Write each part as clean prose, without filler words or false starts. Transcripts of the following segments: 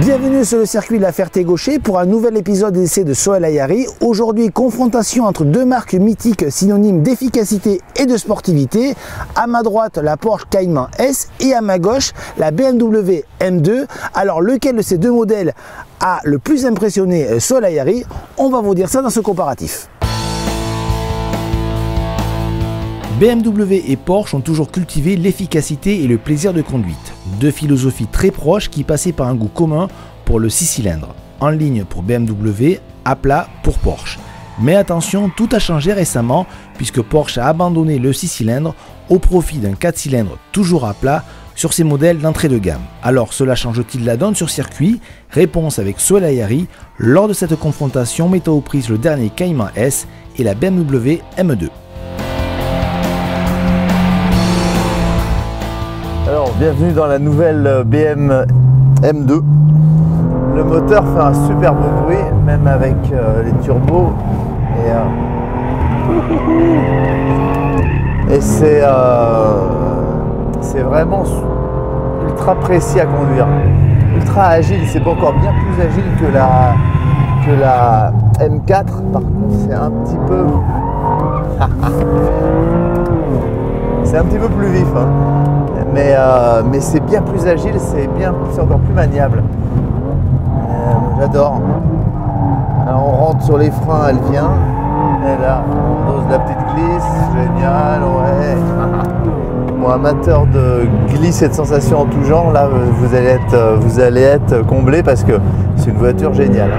Bienvenue sur le circuit de la Ferté-Gaucher pour un nouvel épisode d'essai de Sohail Ayari. Aujourd'hui, confrontation entre deux marques mythiques synonymes d'efficacité et de sportivité. À ma droite, la Porsche Cayman S et à ma gauche, la BMW M2. Alors, lequel de ces deux modèles a le plus impressionné Sohail Ayari? On va vous dire ça dans ce comparatif. BMW et Porsche ont toujours cultivé l'efficacité et le plaisir de conduite. Deux philosophies très proches qui passaient par un goût commun pour le 6 cylindres. En ligne pour BMW, à plat pour Porsche. Mais attention, tout a changé récemment puisque Porsche a abandonné le 6 cylindres au profit d'un 4 cylindres toujours à plat sur ses modèles d'entrée de gamme. Alors cela change-t-il la donne sur circuit? Réponse avec Sohail Ayari lors de cette confrontation mettant aux prises le dernier Cayman S et la BMW M2. Alors, bienvenue dans la nouvelle BM M2. Le moteur fait un super beau bruit, même avec les turbos. Et c'est vraiment ultra précis à conduire. Ultra agile, c'est encore bien plus agile que la M4. Par contre, c'est un petit peu... c'est un petit peu plus vif. Hein. Mais c'est bien plus agile, c'est encore plus maniable. J'adore. Alors on rentre sur les freins, elle vient. Et là, on dose la petite glisse, génial, ouais. Moi, amateur de glisse et de sensations en tout genre, là, vous allez être comblé parce que c'est une voiture géniale.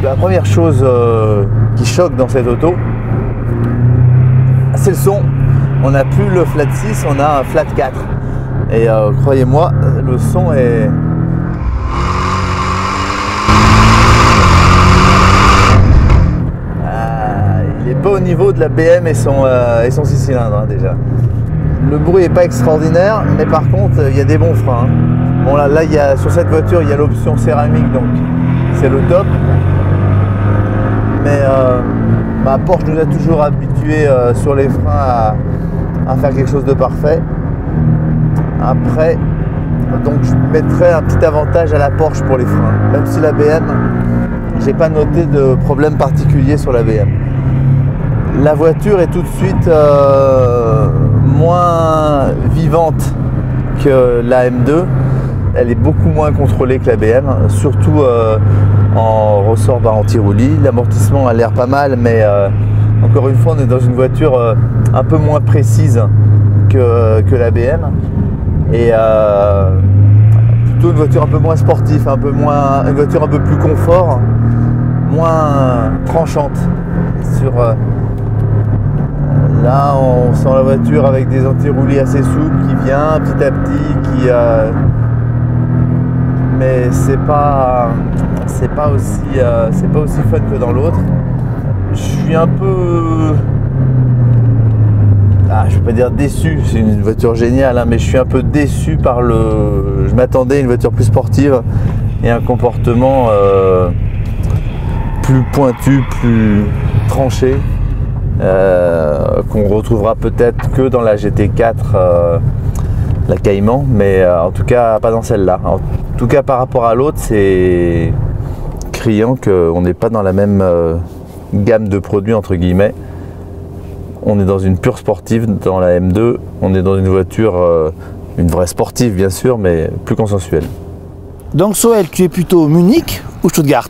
La première chose qui choque dans cette auto, c'est le son. On n'a plus le flat 6, on a un flat 4. Et croyez-moi, le son est... il n'est pas au niveau de la BM et son 6 cylindres hein, déjà. Le bruit n'est pas extraordinaire, mais par contre, il y a des bons freins. Hein. Bon là sur cette voiture, il y a l'option céramique, donc c'est le top. Mais Porsche nous a toujours habitués sur les freins à faire quelque chose de parfait. Après, donc je mettrais un petit avantage à la Porsche pour les freins. Même si la BM, j'ai pas noté de problème particulier sur la BM. La voiture est tout de suite moins vivante que la M2. Elle est beaucoup moins contrôlée que la BM, surtout en ressort anti-roulis. L'amortissement a l'air pas mal, mais encore une fois, on est dans une voiture un peu moins précise que la BM. Et plutôt une voiture un peu moins sportive, une voiture un peu plus confort, moins tranchante. Là, on sent la voiture avec des anti-roulis assez souples qui vient petit à petit, mais c'est pas aussi fun que dans l'autre. Je suis un peu, je vais pas dire déçu, c'est une voiture géniale, hein, mais je suis un peu déçu par je m'attendais à une voiture plus sportive et un comportement plus pointu, plus tranché, qu'on retrouvera peut-être que dans la GT4, la Cayman, mais en tout cas pas dans celle-là. En tout cas par rapport à l'autre, c'est criant qu'on n'est pas dans la même gamme de produits entre guillemets. On est dans une pure sportive dans la M2, on est dans une voiture, une vraie sportive bien sûr, mais plus consensuelle. Donc Sohail, tu es plutôt Munich ou Stuttgart?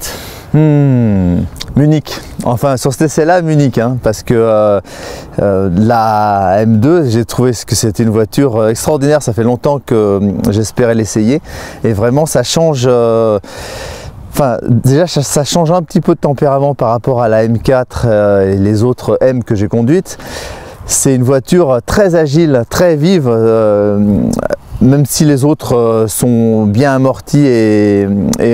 Munich, enfin sur cet essai-là, Munich, hein, parce que la M2, j'ai trouvé que c'était une voiture extraordinaire, ça fait longtemps que j'espérais l'essayer, et vraiment ça change, déjà ça change un petit peu de tempérament par rapport à la M4 et les autres M que j'ai conduites. C'est une voiture très agile, très vive, même si les autres sont bien amortis et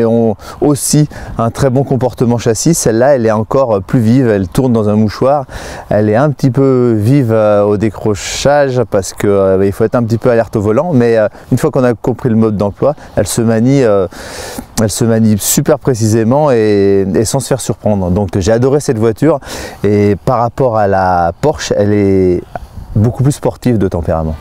ont aussi un très bon comportement châssis, celle-là elle est encore plus vive, elle tourne dans un mouchoir, elle est un petit peu vive au décrochage parce qu'il faut être un petit peu alerte au volant, mais une fois qu'on a compris le mode d'emploi, elle se manie super précisément et sans se faire surprendre. Donc j'ai adoré cette voiture et par rapport à la Porsche, elle est beaucoup plus sportive de tempérament.